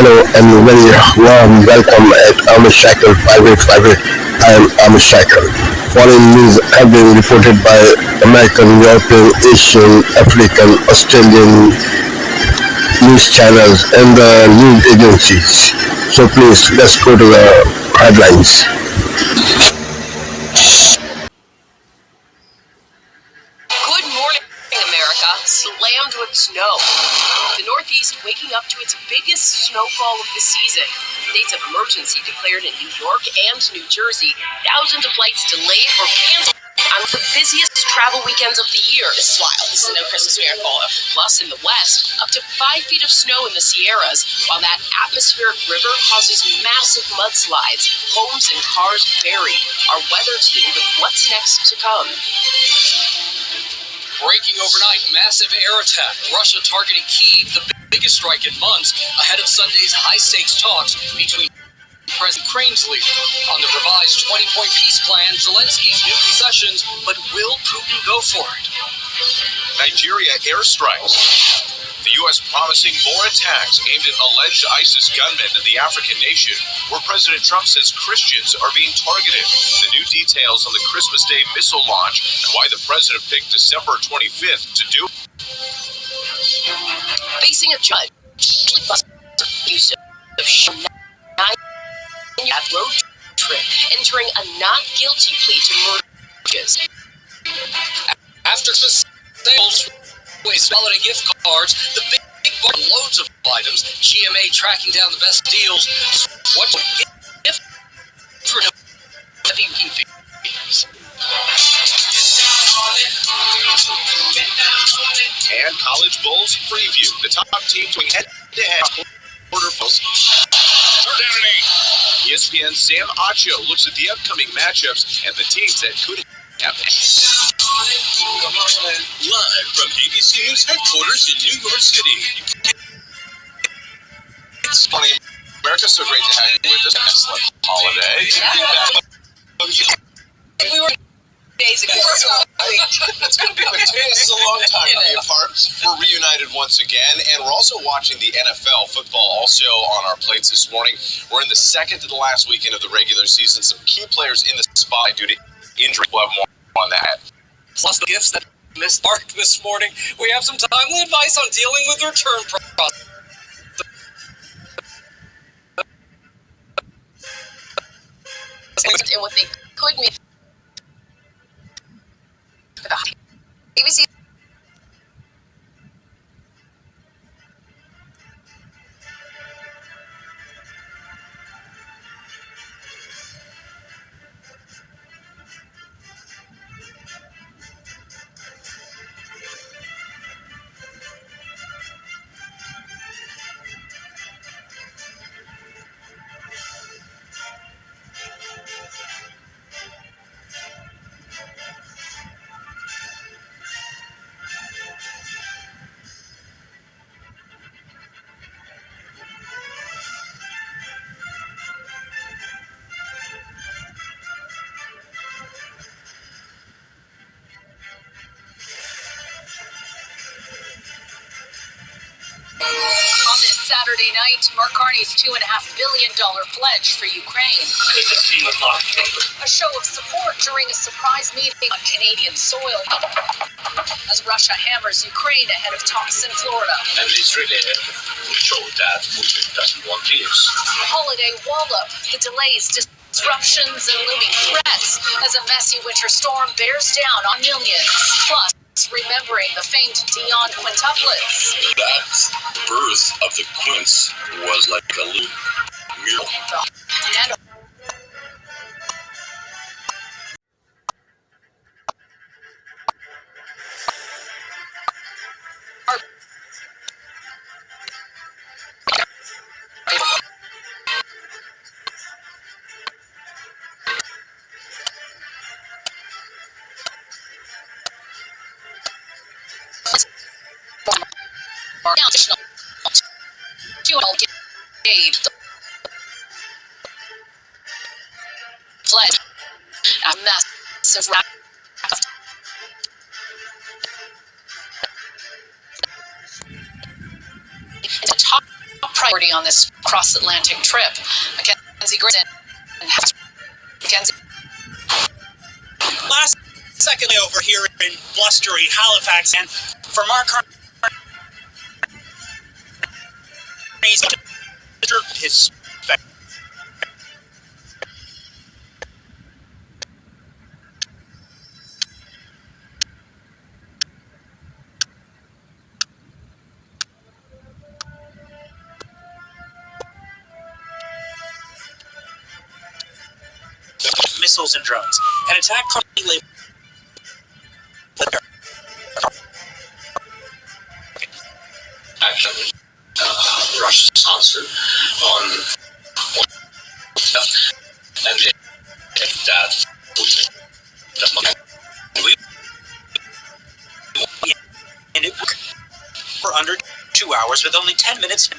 Hello and very warm welcome at Amish Cycle 5858. I am Amish Cycle. Foreign news have been reported by American, European, Asian, African, Australian news channels and the news agencies. So please, let's go to the headlines. Good morning, America. Slammed with snow. The Northeast waking up to its biggest snowfall of the season. States of emergency declared in New York and New Jersey. Thousands of flights delayed or canceled on the busiest travel weekends of the year. This is wild. This is no Christmas miracle. Plus, in the West, up to 5 feet of snow in the Sierras, while that atmospheric river causes massive mudslides. Homes and cars buried. Our weather team with what's next to come. Breaking overnight, massive air attack. Russia targeting Kyiv, the biggest strike in months, ahead of Sunday's high-stakes talks between President Ukraine's leader. On the revised 20-point peace plan, Zelensky's new concessions, but will Putin go for it? Nigeria airstrikes. The U.S. promising more attacks aimed at alleged ISIS gunmen in the African nation, where President Trump says Christians are being targeted. The new details on the Christmas Day missile launch and why the president picked December 25th to do it. Facing a judge, use of road trip, entering a not guilty plea to murders. After Christmas sales, holiday gift cards, the big bar, loads of items, GMA tracking down the best deals. What gift for heavy fees? And College Bowls preview. The top teams going head-to-head quarterfinals. ESPN's Sam Acho looks at the upcoming matchups and the teams that could have. Live from ABC News headquarters in New York City. It's funny, America, so great to have you with us. Excellent holiday. We were days ago. It's going to be this is a long time to be apart. We're reunited once again, and we're also watching the NFL football also on our plates this morning. We're in the second to the last weekend of the regular season. Some key players in the spotlight due to injury. We'll have more on that. Plus the gifts that missed Mark this morning. We have some timely advice on dealing with the return process. And what they could mean for the ABC. On this Saturday night, Mark Carney's $2.5 billion pledge for Ukraine. A show of support during a surprise meeting on Canadian soil as Russia hammers Ukraine ahead of talks in Florida. And it's really showed that Putin doesn't want peace. Holiday wallop, the delays, disruptions, and looming threats as a messy winter storm bears down on millions. Plus, remembering the famed Dion quintuplets. That birth of the quints was like a little miracle. And additional aid pledge a massive raft of top priority on this cross-Atlantic trip. Mackenzie Grissom. Mackenzie. Last second over here in blustery Halifax, and for Mark his missiles and drones. An attack currently labeled action. Russia's answer on and that and it for under 2 hours with only 10 minutes.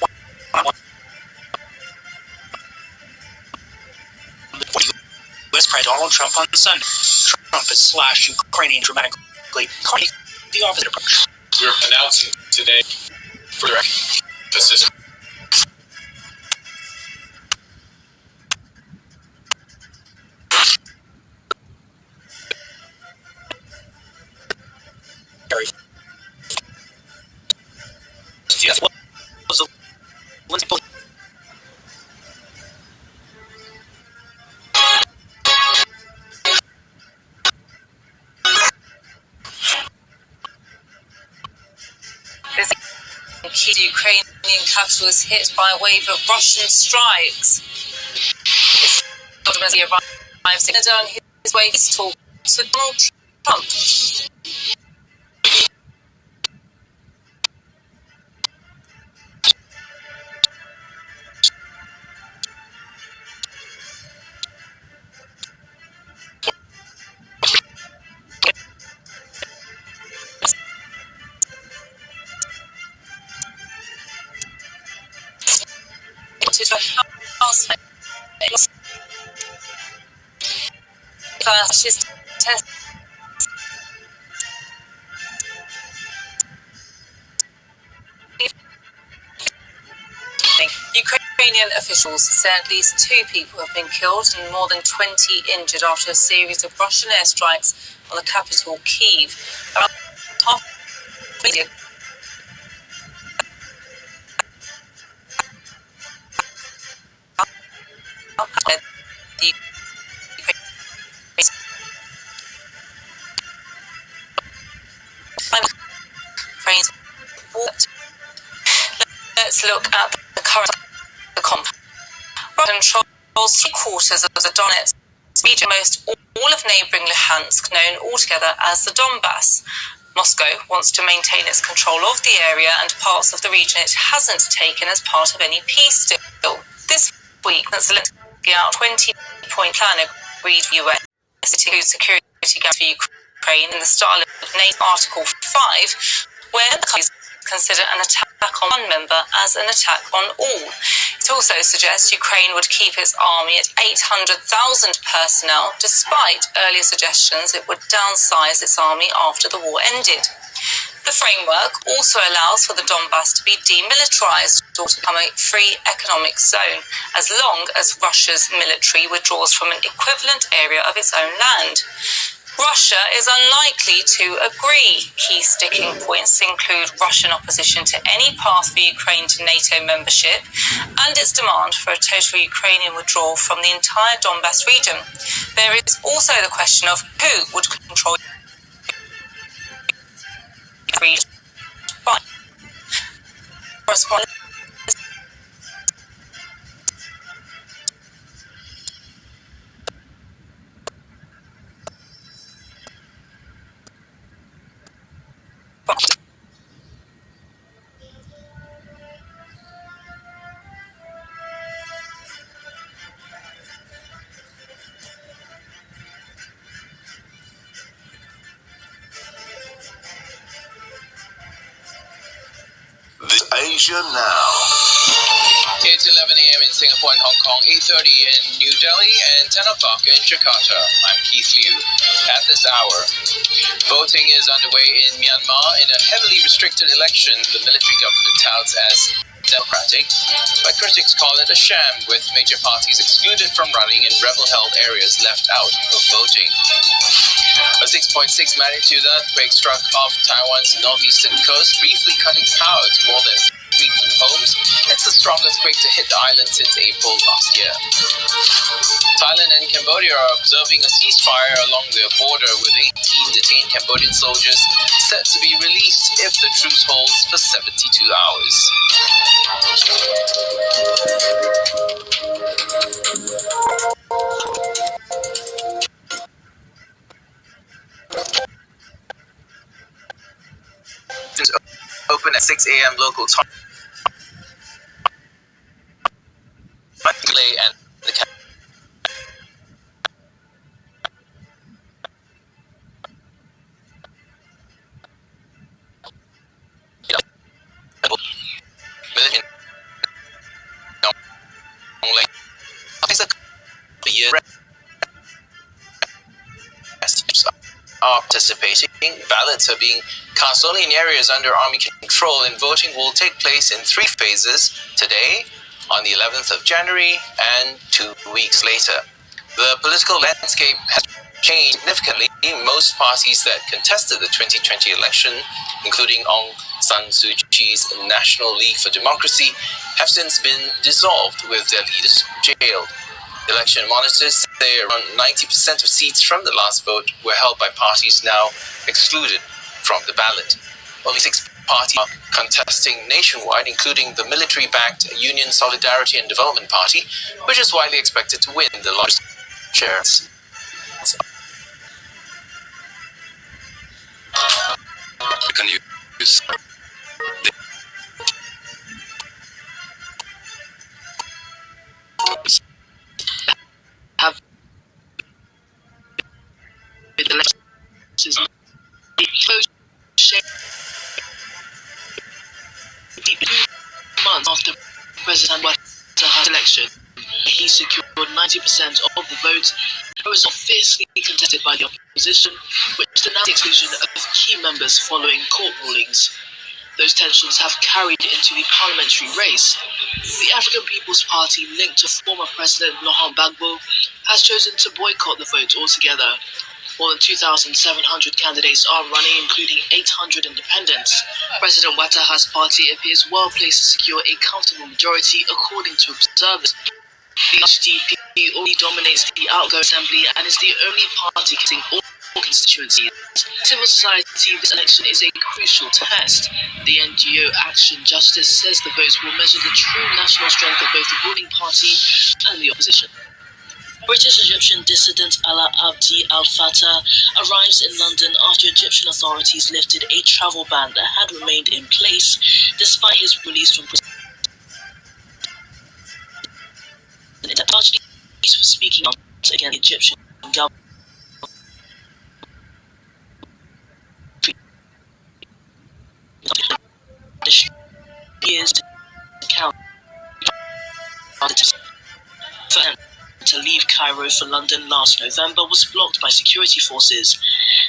U.S. President Donald Trump on Sunday. Trump has slashed Ukrainian dramatically. The opposite approach. We're announcing today for direct assistance. The Ukrainian capital is hit by a wave of Russian strikes. As he arrives in Canada on his way to talk to Donald Trump. Fascist test. Ukrainian officials say at least 2 people have been killed and more than 20 injured after a series of Russian airstrikes on the capital, Kyiv. Around half Let's look at the current conflict. Russia controls 3/4 of the Donetsk region, most all of neighbouring Luhansk, known altogether as the Donbass. Moscow wants to maintain its control of the area and parts of the region it hasn't taken as part of any peace deal. This week, Zelensky out 20-point plan agreed with US security gaps for Ukraine in the style of NATO Article 5, where the countries consider an attack on one member as an attack on all. It also suggests Ukraine would keep its army at 800,000 personnel, despite earlier suggestions it would downsize its army after the war ended. The framework also allows for the Donbass to be demilitarized or to become a free economic zone, as long as Russia's military withdraws from an equivalent area of its own land. Russia is unlikely to agree. Key sticking points include Russian opposition to any path for Ukraine to NATO membership and its demand for a total Ukrainian withdrawal from the entire Donbass region. There is also the question of who would control the region. Asia Now. It's 11 a.m. in Singapore and Hong Kong, 8:30 in New Delhi, and 10 o'clock in Jakarta. I'm Keith Liu. At this hour, voting is underway in Myanmar in a heavily restricted election the military government touts as Democratic, but critics call it a sham, with major parties excluded from running and rebel-held areas left out of voting. A 6.6 magnitude earthquake struck off Taiwan's northeastern coast, briefly cutting power to more than 3,000 homes. It's the strongest quake to hit the island since April last year. Thailand and Cambodia are observing a ceasefire along their border, with 18 detained Cambodian soldiers set to be released if the truce holds for 72 hours. Open at 6 a.m. local time. And the are participating. Ballots are being cast only in areas under Army control, and voting will take place in 3 phases: today, on the 11th of January, and 2 weeks later. The political landscape has changed significantly. Most parties that contested the 2020 election, including Aung San Suu Kyi's National League for Democracy, have since been dissolved, with their leaders jailed. Election monitors say around 90% of seats from the last vote were held by parties now excluded from the ballot. Only 6 parties are contesting nationwide, including the military-backed Union Solidarity and Development Party, which is widely expected to win the largest shares. Can you use Have the elections months after President Ouattara's election, he secured 90% of the vote. A result fiercely contested by the opposition, which denounced the exclusion of key members following court rulings. Those tensions have carried into the parliamentary race. The African People's Party, linked to former President Laurent Gbagbo, has chosen to boycott the vote altogether. More than 2,700 candidates are running, including 800 independents. President Ouattara's party appears well placed to secure a comfortable majority, according to observers. The HDP already dominates the outgoing assembly and is the only party getting all constituencies. Civil society, this election is a crucial test. The NGO Action Justice says the votes will measure the true national strength of both the ruling party and the opposition. British Egyptian dissident Alaa Abdi al-Fattah arrives in London after Egyptian authorities lifted a travel ban that had remained in place despite his release from prison. Largely for speaking out against the Egyptian government. Years to count for him to leave Cairo for London last November was blocked by security forces.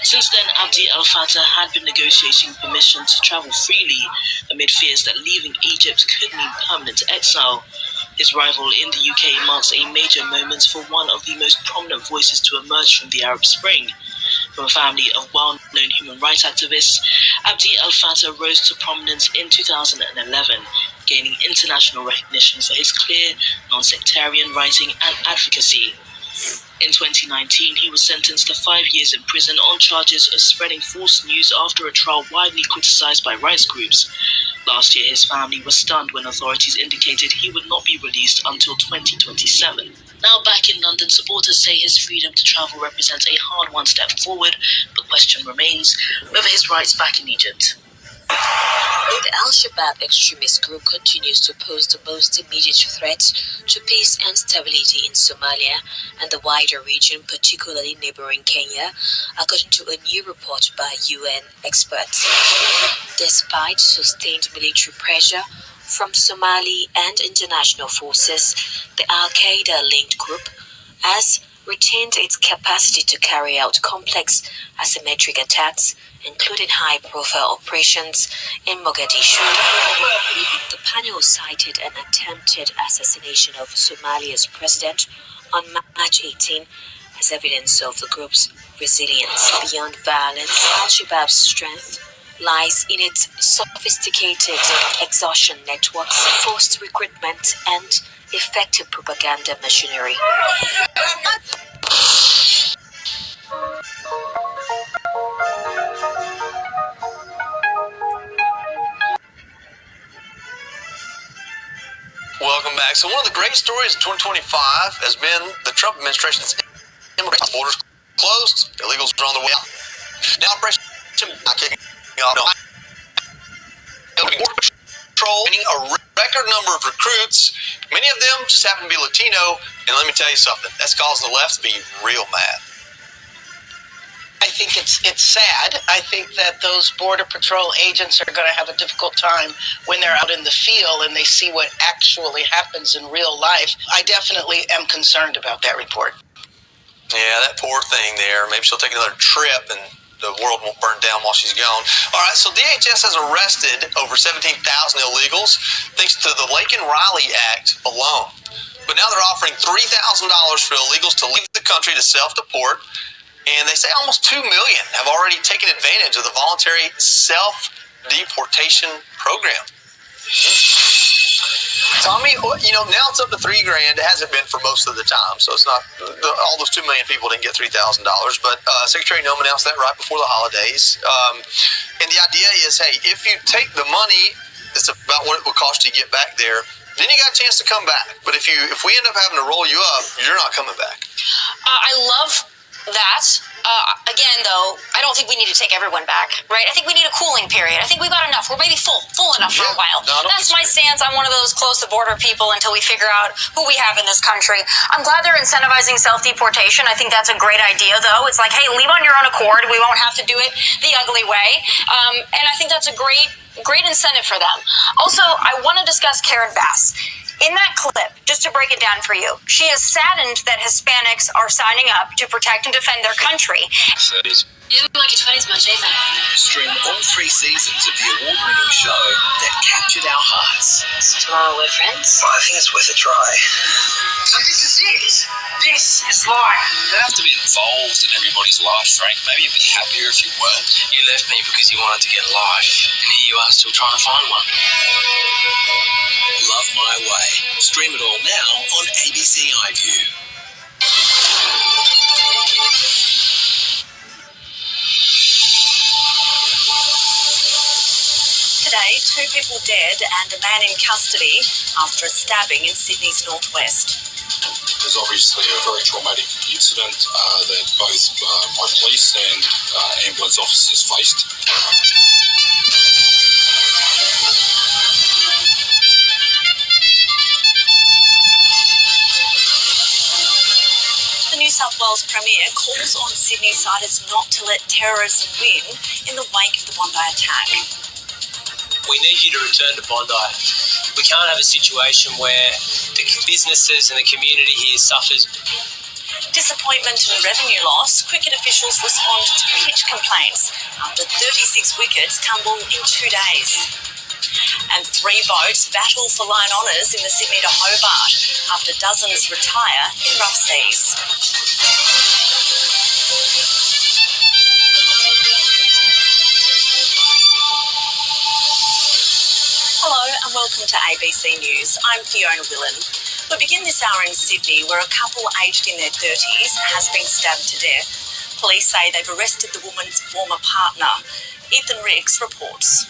Since then, Abdi al-Fattah had been negotiating permission to travel freely amid fears that leaving Egypt could mean permanent exile. His arrival in the UK marks a major moment for one of the most prominent voices to emerge from the Arab Spring. From a family of well-known human rights activists, Abdi al-Fattah rose to prominence in 2011, gaining international recognition for his clear, non-sectarian writing and advocacy. In 2019, he was sentenced to 5 years in prison on charges of spreading false news after a trial widely criticized by rights groups. Last year, his family was stunned when authorities indicated he would not be released until 2027. Now back in London, supporters say his freedom to travel represents a hard-won step forward. The question remains over his rights back in Egypt. The Al-Shabaab extremist group continues to pose the most immediate threat to peace and stability in Somalia and the wider region, particularly neighboring Kenya, according to a new report by UN experts. Despite sustained military pressure from Somali and international forces, the Al-Qaeda-linked group has retained its capacity to carry out complex asymmetric attacks including high-profile operations in Mogadishu. The panel cited an attempted assassination of Somalia's president on March 18 as evidence of the group's resilience. Beyond violence, Al-Shabaab's strength lies in its sophisticated exhaustion networks, forced recruitment, and effective propaganda machinery. Welcome back. So one of the great stories of 2025 has been the Trump administration's immigration borders closed. Illegals are on the way out. Now Operation kicking off. Border Patrol winning a record number of recruits. Many of them just happen to be Latino. And let me tell you something. That's causing the left to be real mad. I think it's sad. I think that those Border Patrol agents are going to have a difficult time when they're out in the field and they see what actually happens in real life. I definitely am concerned about that report. Yeah, that poor thing there. Maybe she'll take another trip and the world won't burn down while she's gone. All right, so DHS has arrested over 17,000 illegals thanks to the Lake and Riley Act alone. But now they're offering $3,000 for illegals to leave the country to self-deport. And they say almost 2 million have already taken advantage of the voluntary self-deportation program. Tommy, you know, now it's up to $3,000. It hasn't been for most of the time, so it's not all those 2 million people didn't get $3,000. But Secretary Noem announced that right before the holidays. And the idea is, hey, if you take the money, it's about what it would cost you to get back there. Then you got a chance to come back. But if we end up having to roll you up, you're not coming back. I love that. Again, though, I don't think we need to take everyone back, right? I think we need a cooling period. I think we've got enough. We're maybe full enough for a while. No, that's my stance. I'm one of those close the border people until we figure out who we have in this country. I'm glad they're incentivizing self-deportation. I think that's a great idea, though. It's like, hey, leave on your own accord. We won't have to do it the ugly way. And I think that's a great incentive for them. Also, I want to discuss Karen Bass. In that clip, just to break it down for you, she is saddened that Hispanics are signing up to protect and defend their country. Stream all 3 seasons of the award-winning show that captured our hearts. So tomorrow we're friends? Well, I think it's worth a try. So this is it. This is life. You don't have to be involved in everybody's life, Frank. Maybe you'd be happier if you weren't. You left me because you wanted to get a life, and here you are still trying to find one. Love My Way. Stream it all now on ABC iView. Today, 2 people dead and a man in custody after a stabbing in Sydney's northwest. It was obviously a very traumatic incident that both my police and ambulance officers faced. The New South Wales Premier calls on Sydney-siders not to let terrorism win in the wake of the Bondi attack. We need you to return to Bondi. We can't have a situation where the businesses and the community here suffers. Disappointment and revenue loss, cricket officials respond to pitch complaints after 36 wickets tumble in 2 days. And 3 boats battle for line honours in the Sydney to Hobart after dozens retire in rough seas. Hello and welcome to ABC News. I'm Fiona Willan. We begin this hour in Sydney where a couple aged in their 30s has been stabbed to death. Police say they've arrested the woman's former partner. Ethan Riggs reports.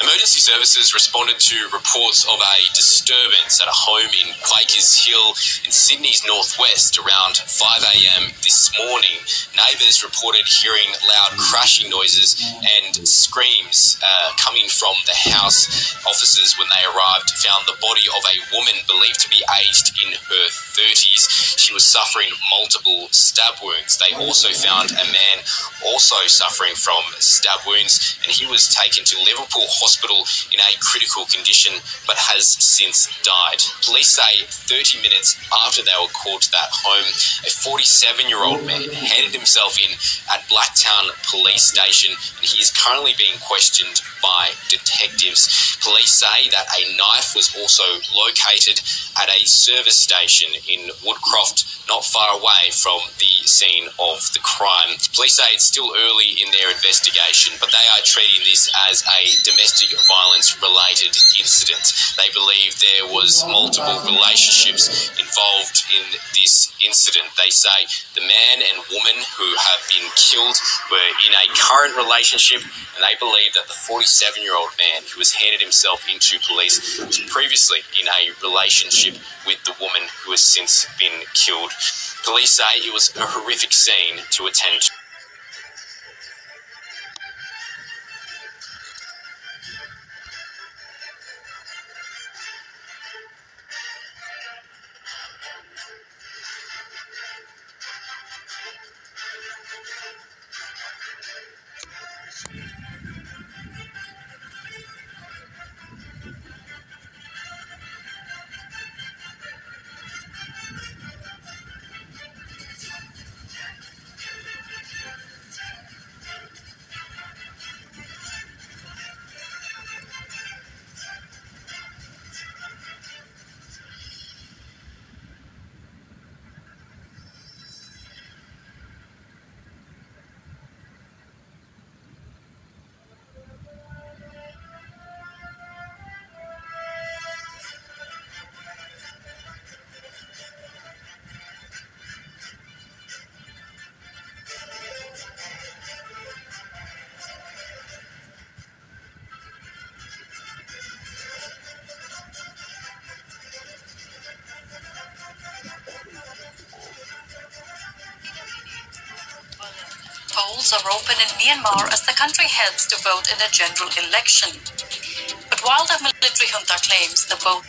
Emergency services responded to reports of a disturbance at a home in Quakers Hill in Sydney's northwest around 5 a.m. this morning. Neighbours reported hearing loud crashing noises and screams coming from the house. Officers, when they arrived, found the body of a woman believed to be aged in her 30s. She was suffering multiple stab wounds. They also found a man also suffering from stab wounds, and he was taken to Liverpool Hospital hospital in a critical condition but has since died. Police say 30 minutes after they were called to that home, a 47-year-old man handed himself in at Blacktown Police Station, and he is currently being questioned by detectives. Police say that a knife was also located at a service station in Woodcroft, not far away from the scene of the crime. Police say it's still early in their investigation, but they are treating this as a domestic violence related incident. They believe there was multiple relationships involved in this incident. They say the man and woman who have been killed were in a current relationship, and they believe that the 47-year-old man who has handed himself into police was previously in a relationship with the woman who has since been killed. Police say it was a horrific scene to attend to. Polls are open in Myanmar as the country heads to vote in a general election. But while the military junta claims the vote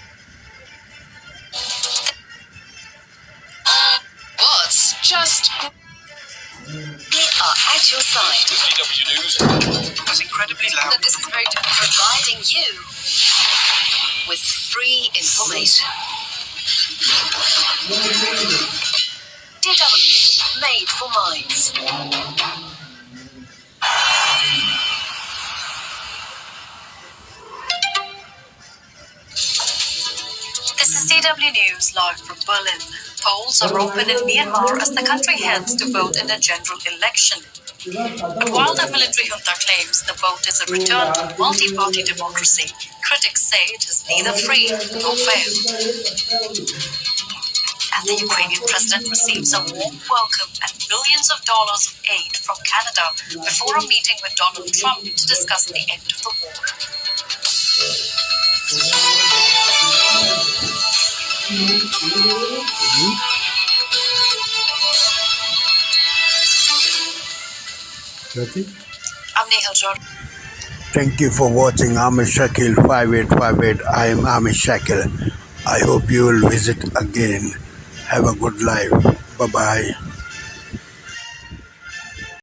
was just... We are at your side. DW News was incredibly loud. That this is very providing you with free information. DW, made for minds. This is DW News live from Berlin. Polls are open in Myanmar as the country heads to vote in a general election. But while the military junta claims the vote is a return to multi-party democracy, critics say it is neither free nor fair. And the Ukrainian president receives a warm welcome and billions of dollars of aid from Canada before a meeting with Donald Trump to discuss the end of the war. I'm Nehal Jordan. Thank you for watching Amish Shakil 5858. I am Amish Shakil. I hope you will visit again. Have a good life. Bye-bye.